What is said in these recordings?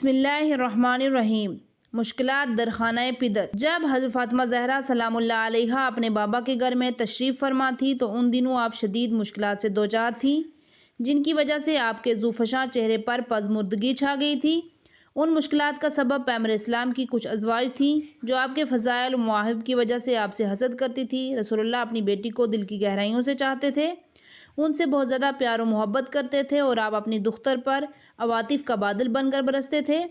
بسم اللہ الرحمن الرحیم۔ مشکلات در خانہ پدر۔ جب حضرت فاطمہ زہرا سلام اللہ علیہا اپنے بابا کے گھر میں تشریف فرما تھی تو ان دنوں آپ شدید مشکلات سے دوچار تھیں، جن کی وجہ سے آپ کے زوفشاں چہرے پر پژمردگی چھا گئی تھی۔ ان مشکلات کا سبب پیغمبر اسلام کی کچھ ازواج تھیں جو آپ کے فضائل و مواہب کی وجہ سے آپ سے حسد کرتی تھی۔ رسول اللہ اپنی بیٹی کو دل کی گہرائیوں سے چاہتے تھے، ان سے بہت زیادہ پیار و محبت کرتے تھے اور آپ اپنی دختر پر عواطف کا بادل بن کر برستے تھے۔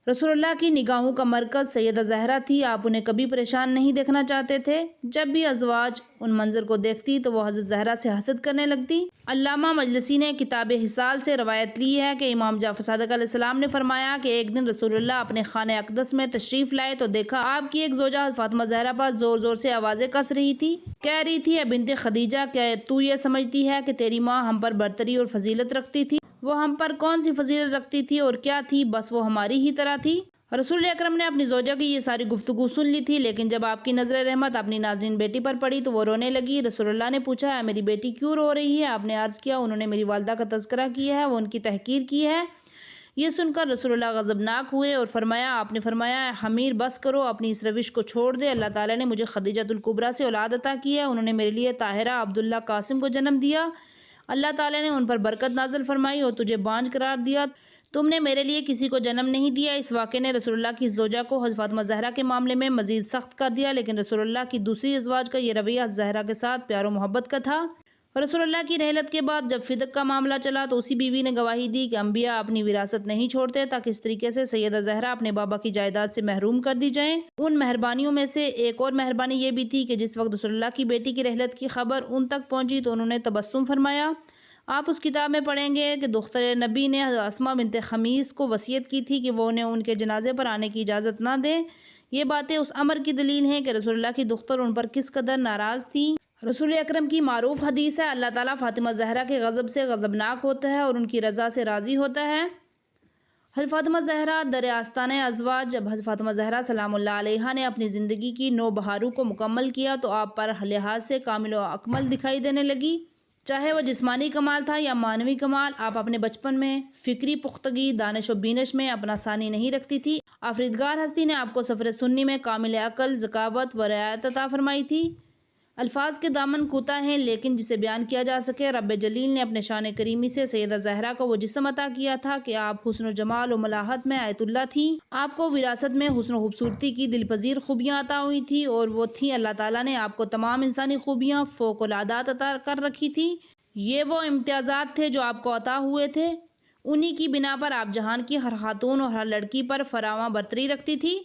رسول اللہ کی نگاہوں کا مرکز سیدہ زہرا تھی، آپ انہیں کبھی پریشان نہیں دیکھنا چاہتے تھے۔ جب بھی ازواج ان منظر کو دیکھتی تو وہ حضرت زہرا سے حسد کرنے لگتی۔ علامہ مجلسی نے کتاب حصال سے روایت لی ہے کہ امام جعفر صادق علیہ السلام نے فرمایا کہ ایک دن رسول اللہ اپنے خانہ اقدس میں تشریف لائے تو دیکھا آپ کی ایک زوجہ فاطمہ زہرا پر زور زور سے آوازیں کس رہی تھی، کہہ رہی تھی، اے بنت خدیجہ، کیا تو یہ سمجھتی ہے کہ تیری ماں ہم پر برتری اور فضیلت رکھتی تھی؟ وہ ہم پر کون سی فضیلت رکھتی تھی اور کیا تھی؟ بس وہ ہماری ہی طرح تھی۔ رسول اکرم نے اپنی زوجہ کی یہ ساری گفتگو سن لی تھی، لیکن جب آپ کی نظر رحمت اپنی نازنین بیٹی پر پڑی تو وہ رونے لگی۔ رسول اللہ نے پوچھا، اے میری بیٹی کیوں رو رہی ہے؟ آپ نے عرض کیا، انہوں نے میری والدہ کا تذکرہ کیا ہے، وہ ان کی تحقیر کی ہے۔ یہ سن کر رسول اللہ غضبناک ہوئے اور آپ نے فرمایا، اے حمیر، بس کرو، اپنی اس روش کو چھوڑ دے۔ اللہ تعالیٰ نے مجھے خدیجۃ الکبریٰ سے اولاد عطا کی ہے، انہوں نے میرے لیے طاہرہ عبداللہ قاسم کو جنم دیا۔ اللہ تعالیٰ نے ان پر برکت نازل فرمائی اور تجھے بانجھ قرار دیا، تم نے میرے لیے کسی کو جنم نہیں دیا۔ اس واقعے نے رسول اللہ کی زوجہ کو حضرت فاطمہ زہرا کے معاملے میں مزید سخت کر دیا، لیکن رسول اللہ کی دوسری ازواج کا یہ رویہ زہرا کے ساتھ پیار و محبت کا تھا۔ رسول اللہ کی رحلت کے بعد جب فدق کا معاملہ چلا تو اسی بیوی نے گواہی دی کہ انبیاء اپنی وراثت نہیں چھوڑتے، تاکہ اس طریقے سے سیدہ زہرا اپنے بابا کی جائیداد سے محروم کر دی جائیں۔ ان مہربانیوں میں سے ایک اور مہربانی یہ بھی تھی کہ جس وقت رسول اللہ کی بیٹی کی رحلت کی خبر ان تک پہنچی تو انہوں نے تبسم فرمایا۔ آپ اس کتاب میں پڑھیں گے کہ دختر نبی نے اسماء بنت خمیس کو وصیت کی تھی کہ وہ انہیں ان کے جنازے پر آنے کی اجازت نہ دیں۔ یہ باتیں اس امر کی دلیل ہیں کہ رسول اللہ کی دختر ان پر کس قدر ناراض تھی۔ رسول اکرم کی معروف حدیث ہے، اللہ تعالیٰ فاطمہ زہرا کے غضب سے غضبناک ہوتا ہے اور ان کی رضا سے راضی ہوتا ہے۔ حضرت فاطمہ زہرا در آستانہ ازواج۔ جب حضرت فاطمہ زہرا سلام اللہ علیہا نے اپنی زندگی کی 9 بہاروں کو مکمل کیا تو آپ پر لحاظ سے کامل و اکمل دکھائی دینے لگی، چاہے وہ جسمانی کمال تھا یا معنوی کمال۔ آپ اپنے بچپن میں فکری پختگی، دانش و بینش میں اپنا ثانی نہیں رکھتی تھی۔ آفریدگار ہستی نے آپ کو سفر سنی میں کامل عقل، ذکاوت و رعایت عطا فرمائی تھی۔ الفاظ کے دامن کوتاہ ہیں لیکن جسے بیان کیا جا سکے۔ رب جلیل نے اپنے شان کریمی سے سیدہ زہرا کو وہ جسم عطا کیا تھا کہ آپ حسن و جمال و ملاحت میں آیت اللہ تھیں۔ آپ کو وراثت میں حسن و خوبصورتی کی دل پذیر خوبیاں عطا ہوئی تھیں اور وہ تھیں اللہ تعالیٰ نے آپ کو تمام انسانی خوبیاں فوق العادات عطا کر رکھی تھیں۔ یہ وہ امتیازات تھے جو آپ کو عطا ہوئے تھے، انہی کی بنا پر آپ جہان کی ہر خاتون اور ہر لڑکی پر فراواں برتری رکھتی تھی۔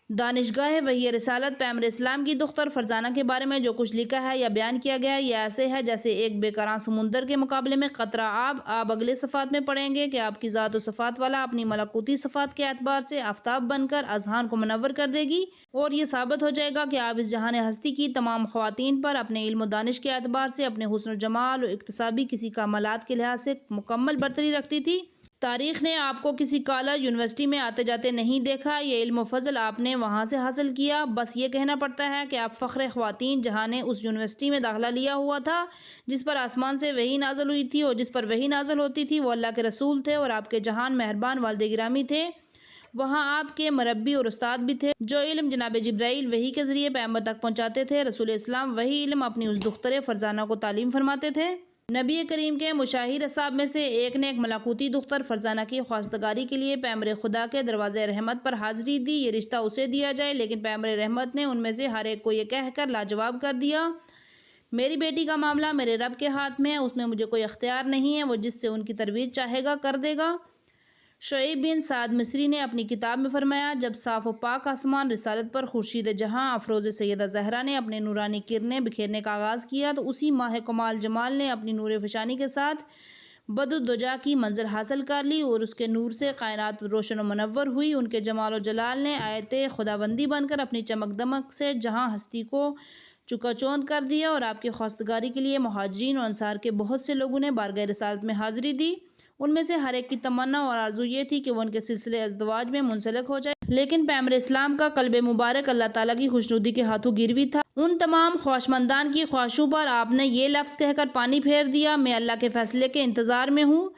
دانشگاہ وحی رسالت پیغمبر اسلام کی دختر فرزانہ کے بارے میں جو کچھ لکھا ہے یا بیان کیا گیا ہے یہ ایسے ہے جیسے ایک بے کراں سمندر کے مقابلے میں قطرہ آب۔ آپ اگلے صفحات میں پڑھیں گے کہ آپ کی ذات و صفات والا اپنی ملکوتی صفات کے اعتبار سے آفتاب بن کر اذہان کو منور کر دے گی، اور یہ ثابت ہو جائے گا کہ آپ اس جہان ہستی کی تمام خواتین پر اپنے علم و دانش کے اعتبار سے، اپنے حسن و جمال و اکتسابی کسی کمالات کے لحاظ سے مکمل برتری رکھتی تھی۔ تاریخ نے آپ کو کسی کالج یونیورسٹی میں آتے جاتے نہیں دیکھا، یہ علم و فضل آپ نے وہاں سے حاصل کیا۔ بس یہ کہنا پڑتا ہے کہ آپ فخر خواتین جہاں نے اس یونیورسٹی میں داخلہ لیا ہوا تھا جس پر آسمان سے وحی نازل ہوئی تھی، اور جس پر وحی نازل ہوتی تھی وہ اللہ کے رسول تھے اور آپ کے جہان مہربان والد گرامی تھے۔ وہاں آپ کے مربی اور استاد بھی تھے جو علم جناب جبرائیل وحی کے ذریعے پیغمبر تک پہنچاتے تھے۔ رسول اسلام وہی علم اپنی اس دختر فرزانہ کو تعلیم فرماتے تھے۔ نبی کریم کے مشاہیر اصحاب میں سے ایک نے ایک ملکوتی دختر فرزانہ کی خواستگاری کے لیے پیغمبر خدا کے دروازے رحمت پر حاضری دی، یہ رشتہ اسے دیا جائے، لیکن پیغمبر رحمت نے ان میں سے ہر ایک کو یہ کہہ کر لاجواب کر دیا، میری بیٹی کا معاملہ میرے رب کے ہاتھ میں ہے، اس میں مجھے کوئی اختیار نہیں ہے، وہ جس سے ان کی ترویج چاہے گا کر دے گا۔ شعیب بن سعد مصری نے اپنی کتاب میں فرمایا، جب صاف و پاک آسمان رسالت پر خورشید جہاں افروز سیدہ زہرا نے اپنے نورانی کرنیں بکھیرنے کا آغاز کیا تو اسی ماہ کمال جمال نے اپنی نور فشانی کے ساتھ بدر الدجا کی منزل حاصل کر لی اور اس کے نور سے کائنات روشن و منور ہوئی۔ ان کے جمال و جلال نے آیت خداوندی بن کر اپنی چمک دمک سے جہاں ہستی کو چکا چوند کر دیا، اور آپ کی خواستگاری کے لیے مہاجرین اور انصار کے بہت سے لوگوں نے بارگاہ رسالت میں حاضری دی۔ ان میں سے ہر ایک کی تمنا اور آرزو یہ تھی کہ وہ ان کے سلسلے ازدواج میں منسلک ہو جائے، لیکن پیغمبر اسلام کا قلب مبارک اللہ تعالیٰ کی خوشنودی کے ہاتھوں گروی تھا۔ ان تمام خواہشمندان کی خواہشوں پر آپ نے یہ لفظ کہہ کر پانی پھیر دیا، میں اللہ کے فیصلے کے انتظار میں ہوں۔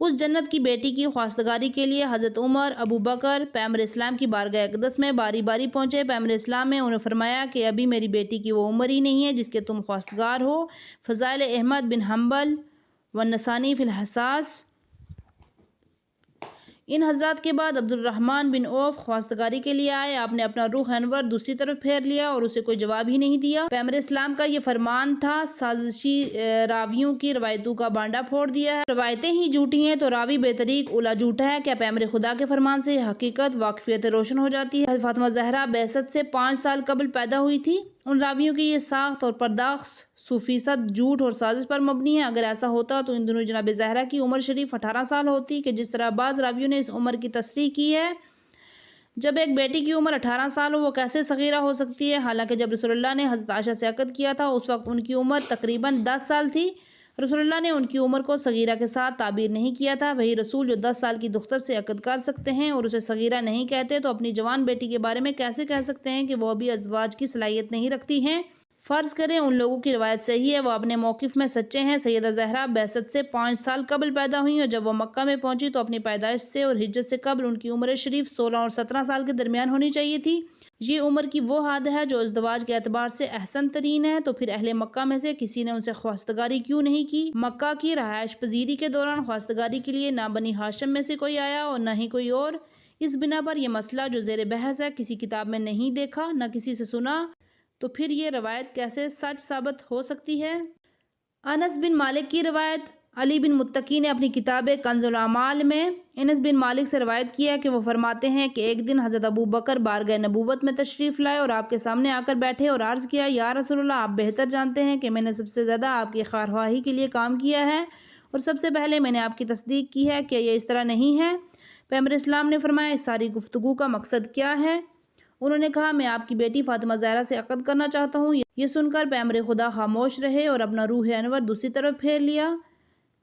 اس جنت کی بیٹی کی خواستگاری کے لیے حضرت عمر ابو بکر پیغمبر اسلام کی بارگاہ اقدس میں باری باری پہنچے۔ پیغمبر اسلام نے انہیں فرمایا کہ ابھی میری بیٹی کی وہ عمر ہی نہیں ہے جس کے تم خواستگار ہو۔ فضائل احمد بن حنبل والنسانی فی الحساس۔ ان حضرات کے بعد عبد الرحمن بن عوف خواستگاری کے لیے آئے۔ آپ نے اپنا رخ انور دوسری طرف پھیر لیا اور اسے کوئی جواب ہی نہیں دیا۔ پیغمبر اسلام کا یہ فرمان تھا، سازشی راویوں کی روایتوں کا بانڈا پھوڑ دیا ہے۔ روایتیں ہی جھوٹی ہیں تو راوی بے طریق اولا جھوٹا ہے۔ کیا پیغمبر خدا کے فرمان سے یہ حقیقت واقفیت روشن ہو جاتی ہے؟ فاطمہ زہرا بعثت سے 5 سال قبل پیدا ہوئی تھی۔ ان راویوں کی یہ ساخت اور پرداخت 100% جھوٹ اور سازش پر مبنی ہے۔ اگر ایسا ہوتا تو ان دنوں جناب زہرا کی عمر شریف 18 سال ہوتی، کہ جس طرح بعض راویوں نے اس عمر کی تصریح کی ہے۔ جب ایک بیٹی کی عمر 18 سال ہو وہ کیسے صغیرہ ہو سکتی ہے؟ حالانکہ جب رسول اللہ نے حضرت عائشہ سے عقد کیا تھا اس وقت ان کی عمر تقریباً 10 سال تھی۔ رسول اللہ نے ان کی عمر کو صغیرہ کے ساتھ تعبیر نہیں کیا تھا۔ وہی رسول جو 10 سال کی دختر سے عقد کر سکتے ہیں اور اسے صغیرہ نہیں کہتے، تو اپنی جوان بیٹی کے بارے میں کیسے کہہ سکتے ہیں کہ وہ بھی ازواج کی صلاحیت نہیں رکھتی ہیں؟ فرض کریں ان لوگوں کی روایت صحیح ہے، وہ اپنے موقف میں سچے ہیں۔ سیدہ زہرا بعثت سے 5 سال قبل پیدا ہوئیں اور جب وہ مکہ میں پہنچی تو اپنی پیدائش سے اور ہجرت سے قبل ان کی عمر شریف 16 اور 17 سال کے درمیان ہونی چاہیے تھی۔ یہ عمر کی وہ حد ہے جو ازدواج کے اعتبار سے احسن ترین ہے۔ تو پھر اہل مکہ میں سے کسی نے ان سے خواستگاری کیوں نہیں کی؟ مکہ کی رہائش پذیری کے دوران خواستگاری کے لیے نہ بنی ہاشم میں سے کوئی آیا اور نہ ہی کوئی اور۔ اس بنا پر یہ مسئلہ جو زیر بحث ہے کسی کتاب میں نہیں دیکھا نہ کسی سے سنا، تو پھر یہ روایت کیسے سچ ثابت ہو سکتی ہے؟ انس بن مالک کی روایت علی بن متقی نے اپنی کتاب کنز الاعمال میں انس بن مالک سے روایت کیا کہ وہ فرماتے ہیں کہ ایک دن حضرت ابو بکر بارگاہ نبوت میں تشریف لائے اور آپ کے سامنے آ کر بیٹھے اور عرض کیا، یا رسول اللہ، آپ بہتر جانتے ہیں کہ میں نے سب سے زیادہ آپ کی خواہی کے لیے کام کیا ہے اور سب سے پہلے میں نے آپ کی تصدیق کی ہے، کیا یہ اس طرح نہیں ہے؟ پیغمبر اسلام نے فرمایا، اس ساری گفتگو کا مقصد کیا ہے؟ انہوں نے کہا، میں آپ کی بیٹی فاطمہ زہرا سے عقد کرنا چاہتا ہوں۔ یہ سن کر پیغمبر خدا خاموش رہے اور اپنا روح انور دوسری طرف پھیر لیا۔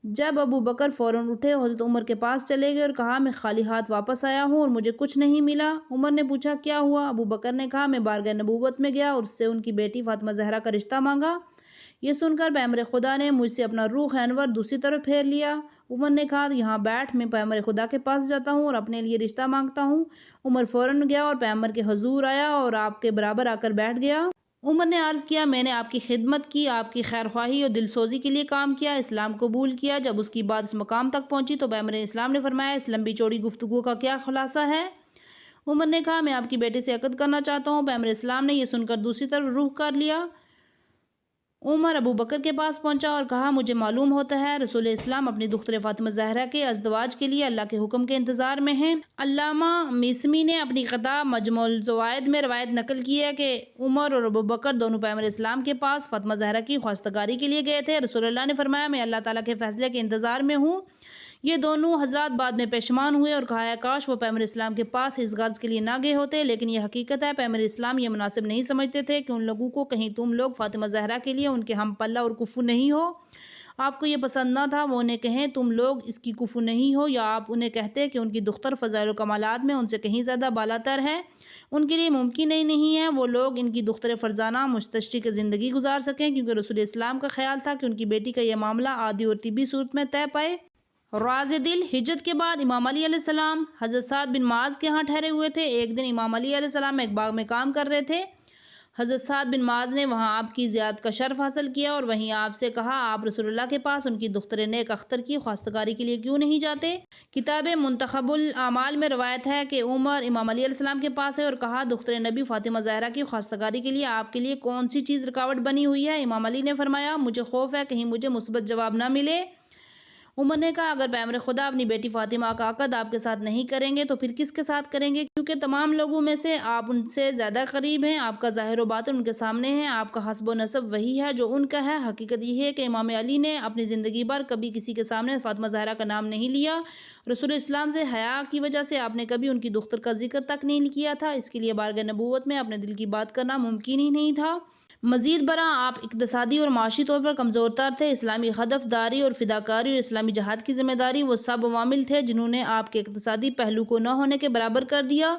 جب ابو بکر فوراً اٹھے، حضرت عمر کے پاس چلے گئے اور کہا، میں خالی ہاتھ واپس آیا ہوں اور مجھے کچھ نہیں ملا۔ عمر نے پوچھا، کیا ہوا؟ ابو بکر نے کہا، میں بارگاہ نبوت میں گیا اور اس سے ان کی بیٹی فاطمہ زہرا کا رشتہ مانگا۔ یہ سن کر پیغمبر خدا نے مجھ سے اپنا روح انور دوسری طرف پھیر لیا۔ عمر نے کہا، یہاں بیٹھ، میں پیغمبر خدا کے پاس جاتا ہوں اور اپنے لیے رشتہ مانگتا ہوں۔ عمر فوراً گیا اور پیغمبر کے حضور آیا اور آپ کے برابر آ کر بیٹھ گیا۔ عمر نے عرض کیا، میں نے آپ کی خدمت کی، آپ کی خیر خواہی اور دل سوزی کے لیے کام کیا، اسلام قبول کیا۔ جب اس کی بات اس مقام تک پہنچی تو پیغمبر اسلام نے فرمایا، اس لمبی چوڑی گفتگو کا کیا خلاصہ ہے؟ عمر نے کہا، میں آپ کی بیٹی سے عقد کرنا چاہتا ہوں۔ پیغمبر اسلام نے یہ سن کر دوسری طرف رخ کر لیا۔ عمر ابو بکر کے پاس پہنچا اور کہا، مجھے معلوم ہوتا ہے رسول اسلام اپنی دختر فاطمہ زہرا کے ازدواج کے لیے اللہ کے حکم کے انتظار میں ہیں۔ علامہ میسمی نے اپنی کتاب مجموع الزوائد میں روایت نقل کی ہے کہ عمر اور ابو بکر دونوں پیغمبر اسلام کے پاس فاطمہ زہرا کی خواستگاری کے لیے گئے تھے۔ رسول اللہ نے فرمایا، میں اللہ تعالیٰ کے فیصلے کے انتظار میں ہوں۔ یہ دونوں حضرات بعد میں پشیمان ہوئے اور کہا، کاش وہ پیغمبر اسلام کے پاس اس غرض کے لیے نہ گئے ہوتے، لیکن یہ حقیقت ہے پیغمبر اسلام یہ مناسب نہیں سمجھتے تھے کہ ان لوگوں کو کہیں تم لوگ فاطمہ زہرا کے لیے ان کے ہم پلہ اور کفو نہیں ہو۔ آپ کو یہ پسند نہ تھا وہ انہیں کہیں تم لوگ اس کی کفو نہیں ہو، یا آپ انہیں کہتے کہ ان کی دختر فضائل و کمالات میں ان سے کہیں زیادہ بالاتر ہے۔ ان کے لیے ممکن ہی نہیں ہے وہ لوگ ان کی دختر فرزانہ مستشرق زندگی گزار سکیں، کیونکہ رسول اسلام کا خیال تھا کہ ان کی بیٹی کا یہ معاملہ عادی اور طبی صورت میں طے پائے۔ راز دل ہجرت کے بعد امام علی علیہ السلام حضرت سعد بن معاذ کے ہاں ٹھہرے ہوئے تھے۔ ایک دن امام علی علیہ السلام ایک باغ میں کام کر رہے تھے۔ حضرت سعد بن معاذ نے وہاں آپ کی زیارت کا شرف حاصل کیا اور وہیں آپ سے کہا، آپ رسول اللہ کے پاس ان کی دختر نیک اختر کی خواستگاری کے لیے کیوں نہیں جاتے؟ کتاب منتخب الاعمال میں روایت ہے کہ عمر امام علی علیہ السلام کے پاس ہے اور کہا، دختر نبی فاطمہ زہرا کی خواستگاری کے لیے آپ کے لیے کون سی چیز رکاوٹ بنی ہوئی ہے؟ امام علی نے فرمایا، مجھے خوف ہے کہیں مجھے مثبت جواب نہ ملے۔ عمر نے کہا، اگر پیغمبر خدا اپنی بیٹی فاطمہ کا عقد آپ کے ساتھ نہیں کریں گے تو پھر کس کے ساتھ کریں گے؟ کیونکہ تمام لوگوں میں سے آپ ان سے زیادہ قریب ہیں، آپ کا ظاہر و باطن ان کے سامنے ہے، آپ کا حسب و نسب وہی ہے جو ان کا ہے۔ حقیقت یہ ہے کہ امام علی نے اپنی زندگی بھر کبھی کسی کے سامنے فاطمہ زہرا کا نام نہیں لیا۔ رسول اسلام سے حیا کی وجہ سے آپ نے کبھی ان کی دختر کا ذکر تک نہیں کیا تھا، اس کے لیے بارگاہ نبوت میں اپنے دل کی بات کرنا ممکن ہی نہیں تھا۔ مزید برآں آپ اقتصادی اور معاشی طور پر کمزور تر تھے۔ اسلامی ہدف داری اور فداکاری اور اسلامی جہاد کی ذمہ داری وہ سب عوامل تھے جنہوں نے آپ کے اقتصادی پہلو کو نہ ہونے کے برابر کر دیا۔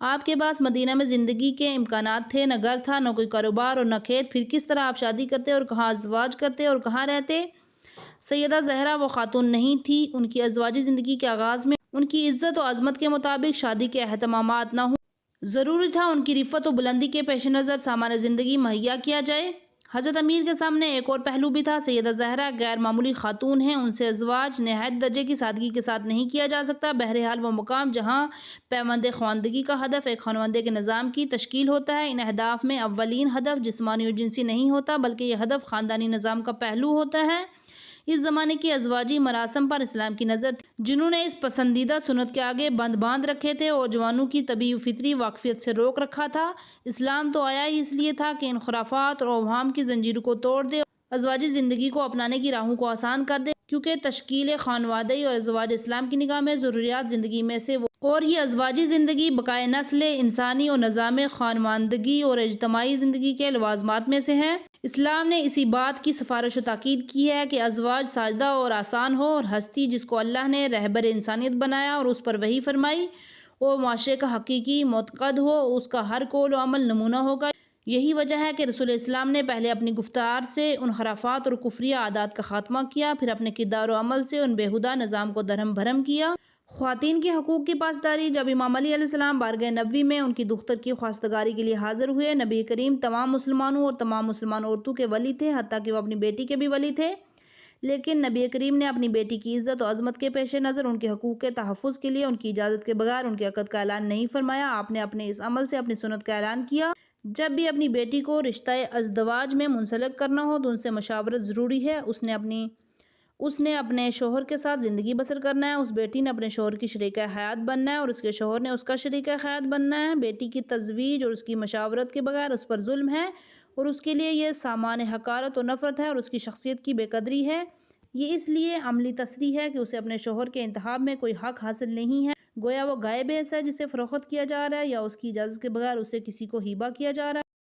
آپ کے پاس مدینہ میں زندگی کے امکانات تھے، نہ گھر تھا، نہ کوئی کاروبار اور نہ کھیت، پھر کس طرح آپ شادی کرتے اور کہاں ازدواج کرتے اور کہاں رہتے؟ سیدہ زہرا وہ خاتون نہیں تھی، ان کی ازواجی زندگی کے آغاز میں ان کی عزت و عظمت کے مطابق شادی کے اہتمامات نہ ہوں۔ ضروری تھا ان کی رفعت و بلندی کے پیش نظر سامان زندگی مہیا کیا جائے۔ حضرت امیر کے سامنے ایک اور پہلو بھی تھا۔ سیدہ زہرا غیر معمولی خاتون ہیں، ان سے ازواج نہایت درجے کی سادگی کے ساتھ نہیں کیا جا سکتا۔ بہرحال وہ مقام جہاں پیوند خواندگی کا ہدف ایک خانوادے کے نظام کی تشکیل ہوتا ہے، ان اہداف میں اولین ہدف جسمانی اور جنسی نہیں ہوتا بلکہ یہ ہدف خاندانی نظام کا پہلو ہوتا ہے۔ اس زمانے کی ازواجی مراسم پر اسلام کی نظر تھی، جنہوں نے اس پسندیدہ سنت کے آگے بند باندھ رکھے تھے اور جوانوں کی طبیعی و فطری واقفیت سے روک رکھا تھا۔ اسلام تو آیا ہی اس لیے تھا کہ ان خرافات اور اوہام کی زنجیروں کو توڑ دے، ازواجی زندگی کو اپنانے کی راہوں کو آسان کر دے، کیونکہ تشکیل خانوادگی اور ازواج اسلام کی نگاہ میں ضروریات زندگی میں سے اور یہ ازواجی زندگی بقائے نسل انسانی اور نظام خانوادگی اور اجتماعی زندگی کے لوازمات میں سے ہے۔ اسلام نے اسی بات کی سفارش و تاکید کی ہے کہ ازواج ساجدہ اور آسان ہو، اور ہستی جس کو اللہ نے رہبر انسانیت بنایا اور اس پر وحی فرمائی اور معاشرے کا حقیقی معتقد ہو، اس کا ہر قول و عمل نمونہ ہوگا۔ یہی وجہ ہے کہ رسول اسلام نے پہلے اپنی گفتار سے ان خرافات اور کفریہ عادات کا خاتمہ کیا، پھر اپنے کردار و عمل سے ان بیہودہ نظام کو درہم بھرم کیا۔ خواتین کے حقوق کی پاسداری۔ جب امام علی علیہ السلام بارگاہ نبوی میں ان کی دختر کی خواستگاری کے لیے حاضر ہوئے، نبی کریم تمام مسلمانوں اور تمام مسلمان عورتوں کے ولی تھے، حتیٰ کہ وہ اپنی بیٹی کے بھی ولی تھے، لیکن نبی کریم نے اپنی بیٹی کی عزت و عظمت کے پیش نظر ان کے حقوق کے تحفظ کے لیے ان کی اجازت کے بغیر ان کے عقد کا اعلان نہیں فرمایا۔ آپ نے اپنے اس عمل سے اپنی سنت کا اعلان کیا۔ جب بھی اپنی بیٹی کو رشتہ ازدواج میں منسلک کرنا ہو تو ان سے مشاورت ضروری ہے۔ اس نے اپنے شوہر کے ساتھ زندگی بسر کرنا ہے، اس بیٹی نے اپنے شوہر کی شریکہ حیات بننا ہے اور اس کے شوہر نے اس کا شریکہ حیات بننا ہے۔ بیٹی کی تزویج اور اس کی مشاورت کے بغیر اس پر ظلم ہے اور اس کے لیے یہ سامان حقارت و نفرت ہے اور اس کی شخصیت کی بے قدری ہے۔ یہ اس لیے عملی تصریح ہے کہ اسے اپنے شوہر کے انتخاب میں کوئی حق حاصل نہیں ہے، گویا وہ گائے بھینس ہے جسے فروخت کیا جا رہا ہے یا اس کی اجازت کے بغیر اسے کسی کو ہبہ کیا جا رہا ہے۔